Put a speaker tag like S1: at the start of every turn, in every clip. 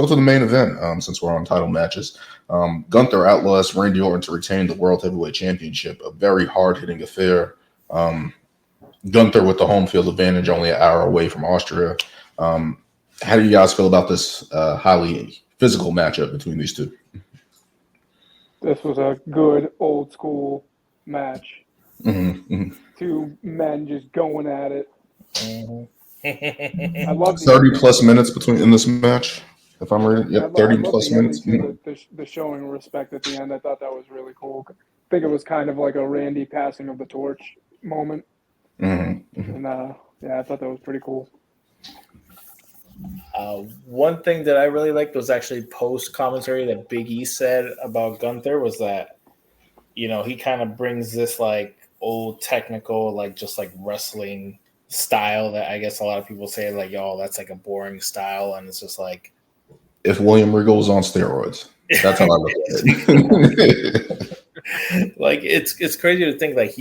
S1: go to the main event. Since we're on title matches, Gunther outlasts Randy Orton to retain the World Heavyweight Championship. A very hard-hitting affair. Gunther with the home field advantage, only an hour away from Austria. How do you guys feel about this highly physical matchup between these two?
S2: This was a good old school match.
S1: Mm-hmm.
S2: Two men just going at it.
S1: I love 30 plus minutes in this match. If I'm reading, yep, 30 plus minutes.
S2: The showing respect at the end, I thought that was really cool. I think it was kind of like a Randy passing of the torch moment.
S1: Mm-hmm. Mm-hmm.
S2: And I thought that was pretty cool.
S3: One thing that I really liked was actually post commentary that Big E said about Gunther was that, he kind of brings this like old technical, like just like wrestling style that I guess a lot of people say like, yo, that's like a boring style. And it's just like,
S1: if William Regal was on steroids, that's how I look at it.
S3: Like it's crazy to think like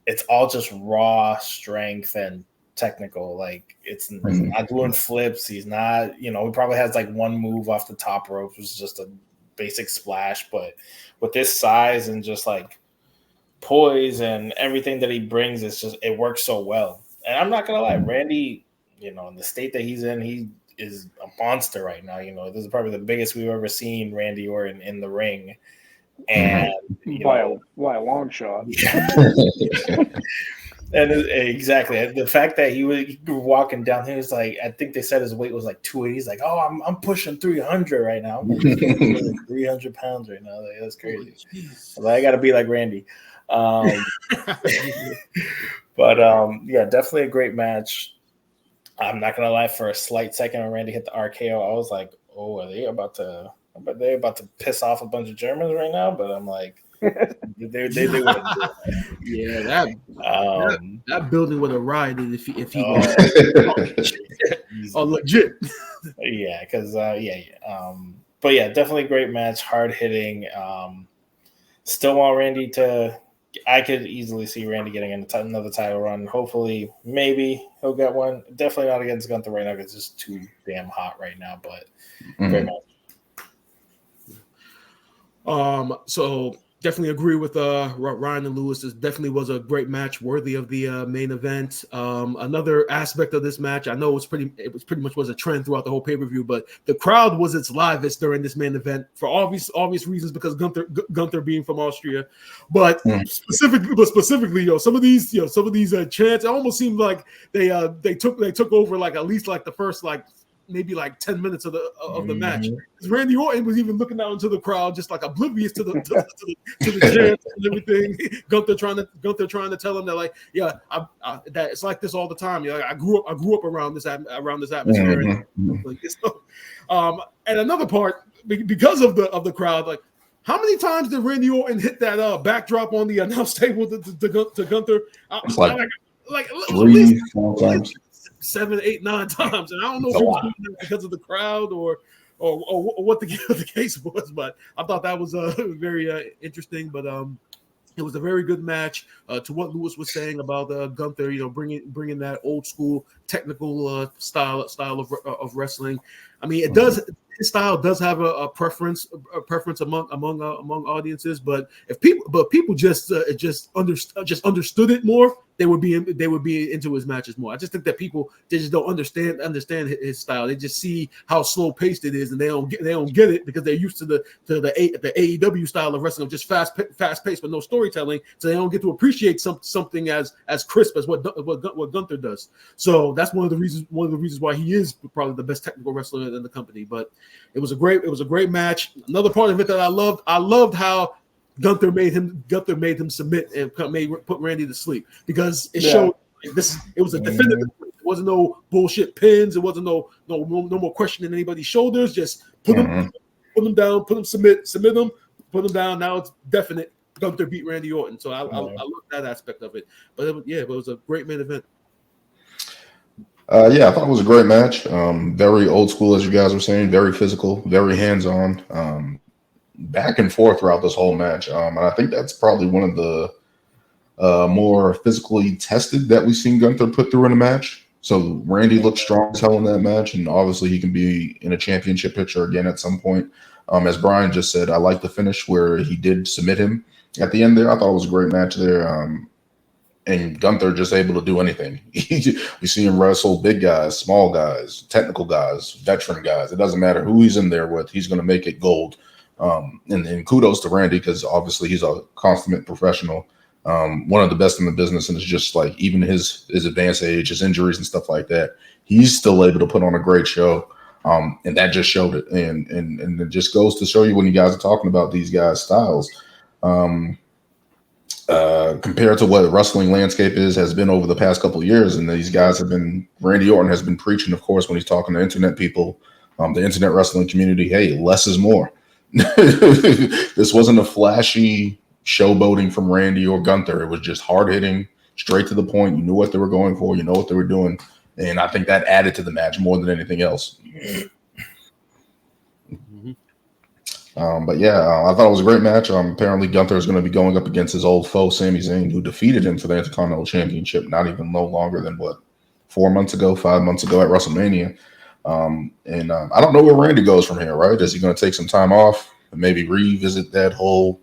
S3: it's all just raw strength and technical. Like he's not doing flips. He's not, he probably has like one move off the top rope, which is just a basic splash. But with this size and just like poise and everything that he brings, it works so well. And I'm not gonna lie, Randy, in the state that he's in, he is a monster right now. This is probably the biggest we've ever seen Randy Orton in the ring. And
S2: by a long shot.
S3: And exactly the fact that he was walking down, he was like, I think they said his weight was like 280. He's like, oh, I'm pushing 300 right now. I'm 300 pounds right now. Like, that's crazy. Like, I got to be like Randy. But yeah, definitely a great match. I'm not gonna lie. For a slight second, when Randy hit the RKO, I was like, "Oh, are they about to piss off a bunch of Germans right now?" But I'm like, they wouldn't do that.
S4: Yeah, that building would have rioted if he
S3: was
S4: legit.
S3: Yeah, because but yeah, definitely a great match, hard hitting. Still want Randy to. I could easily see Randy getting another title run. Hopefully, maybe he'll get one. Definitely not against Gunther right now because it's just too damn hot right now. But great
S4: match. So definitely agree with Ryan and Lewis. This definitely was a great match, worthy of the main event. Another aspect of this match, I know it was pretty much was a trend throughout the whole pay-per-view, but the crowd was its livest during this main event for obvious reasons because Gunther being from Austria. But specifically, some of these chants, it almost seemed like they took over like at least like the first like maybe like 10 minutes of the match. Randy Orton was even looking out into the crowd, just like oblivious to the chants and everything. Gunther trying to tell him that like, yeah, that it's like this all the time. I grew up around this atmosphere. And another part, because of the crowd, like how many times did Randy Orton hit that backdrop on the announce table to Gunther? Like 3, 4 times. 7, 8, 9 times, and I don't know if it was doing that because of the crowd or what the case was, but I thought that was very interesting. But it was a very good match. To what Lewis was saying about Gunther, bringing that old school technical style of wrestling. I mean, it does. His style does have a preference among audiences, but if people just understood it more, they would be into his matches more. I just think that people they just don't understand his style. They just see how slow paced it is, and they don't get it because they're used to the AEW style of wrestling, of just fast paced with no storytelling. So they don't get to appreciate something as crisp as what Gunther does. So that's one of the reasons why he is probably the best technical wrestler in the company. But it was a great match. Another part of it that I loved how Gunther made him submit and put Randy to sleep because it showed it was a definitive. It wasn't no bullshit pins. It wasn't no more questioning anybody's shoulders. Just put him down, submit him, put him down. Now it's definite. Gunther beat Randy Orton. So I love that aspect of it. But it was a great main event.
S1: I thought it was a great match. Very old school, as you guys were saying, very physical, very hands-on, back and forth throughout this whole match. And I think that's probably one of the more physically tested that we've seen Gunther put through in a match. So Randy looked strong as hell in that match, and obviously he can be in a championship picture again at some point. As Brian just said, I like the finish where he did submit him at the end there. I thought it was a great match there. And Gunther just able to do anything. You see him wrestle big guys, small guys, technical guys, veteran guys. It doesn't matter who he's in there with. He's going to make it gold. And kudos to Randy because obviously he's a consummate professional. One of the best in the business, and it's just like even his advanced age, his injuries and stuff like that, he's still able to put on a great show. And that just showed it. And it just goes to show you when you guys are talking about these guys' styles. Compared to what the wrestling landscape has been over the past couple of years, and these guys have been. Randy Orton has been preaching, of course, when he's talking to internet people, the internet wrestling community. Hey, less is more. This wasn't a flashy showboating from Randy or Gunther. It was just hard hitting, straight to the point. You knew what they were going for. You know what they were doing, and I think that added to the match more than anything else. But yeah, I thought it was a great match. Apparently, Gunther is going to be going up against his old foe, Sami Zayn, who defeated him for the Intercontinental Championship not even no longer than 5 months ago at WrestleMania. I don't know where Randy goes from here, right? Is he going to take some time off and maybe revisit that whole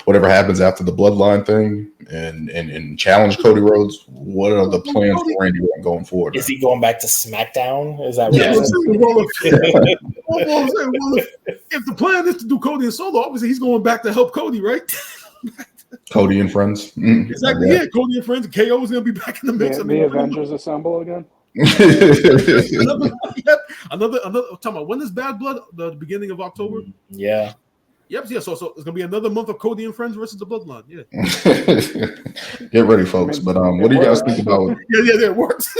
S1: whatever happens after the Bloodline thing and challenge Cody Rhodes? What are the plans for Randy Orton going forward?
S3: Is he going back to SmackDown? Is that
S4: if the plan is to do Cody and Solo, obviously he's going back to help Cody, right?
S1: Cody and friends.
S4: Exactly. Yeah, Cody and friends. KO is going to be back in the mix.
S2: The Avengers assemble again.
S4: another. Talking about when is Bad Blood? The beginning of October.
S3: Yeah.
S4: Yep. Yeah. So it's gonna be another month of Cody and friends versus the Bloodline. Yeah.
S1: Get ready, folks. But what do you guys think about?
S4: Yeah, it works.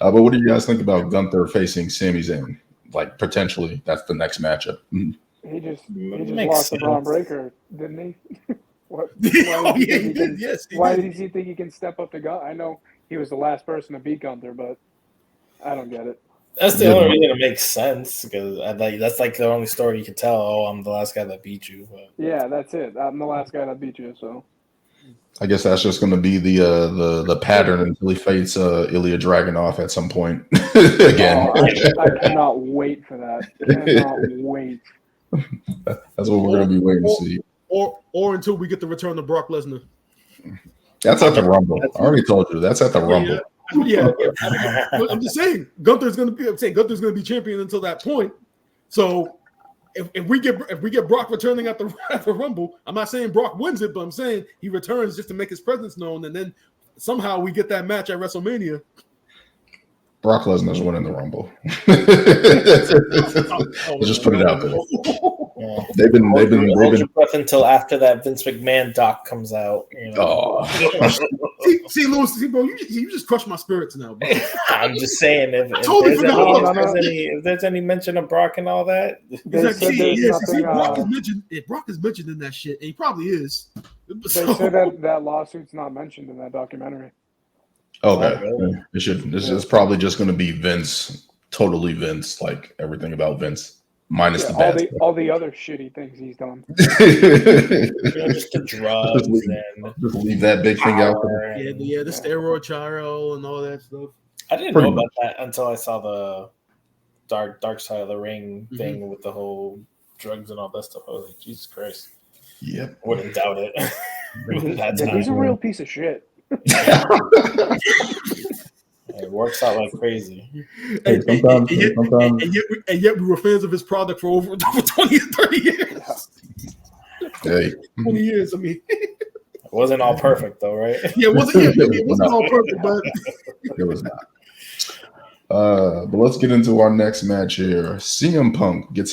S1: But what do you guys think about Gunther facing Sami Zayn? Like potentially, that's the next matchup.
S2: He just lost the Braun Breaker, didn't he? Why does he think he can step up to Gunther? I know he was the last person to beat Gunther, but I don't get it.
S3: That's the only reason it makes sense because that's like the only story you can tell. Oh, I'm the last guy that beat you. But.
S2: Yeah, that's it. I'm the last guy that beat you. So
S1: I guess that's just going to be the pattern until he fights Ilya Dragunov at some point again.
S2: I cannot wait for that. Cannot wait.
S1: That's what we're going to be waiting to see.
S4: Or until we get the return of Brock Lesnar.
S1: That's at the Rumble. I already told you. That's at the Rumble.
S4: Yeah. I'm just saying Gunther's going to be champion until that point. So if we get Brock returning at the Rumble, I'm not saying Brock wins it, but I'm saying he returns just to make his presence known, and then somehow we get that match at WrestleMania.
S1: Brock Lesnar's winning the Rumble. Let's just put it out there.
S3: Yeah.
S1: They've been
S3: breath until after that Vince McMahon doc comes out. You know?
S4: See, Lewis, bro, you just crushed my spirits now, bro.
S3: I'm just saying if there's any mention of Brock and all that,
S4: Brock is mentioned in that shit, and he probably is.
S2: They said that lawsuit's not mentioned in that documentary.
S1: Okay, really? It's probably just going to be Vince, totally Vince, like everything about Vince. Minus the bad
S2: all the other shitty things he's done.
S3: Just the drugs
S1: just leave that big thing out there.
S4: Yeah, the steroid trial and all that stuff.
S3: I didn't know about that until I saw the dark side of the ring thing with the whole drugs and all that stuff. I was like, Jesus Christ.
S1: Yep.
S3: I wouldn't doubt it.
S2: He's a real piece of shit.
S3: It works out like crazy.
S4: And yet we were fans of his product for over 20 and 30 years.
S1: Hey.
S4: 20 years, I mean.
S3: It wasn't all perfect, though, right?
S4: Yeah, it wasn't all perfect, but
S1: it was not. But let's get into our next match here. CM Punk gets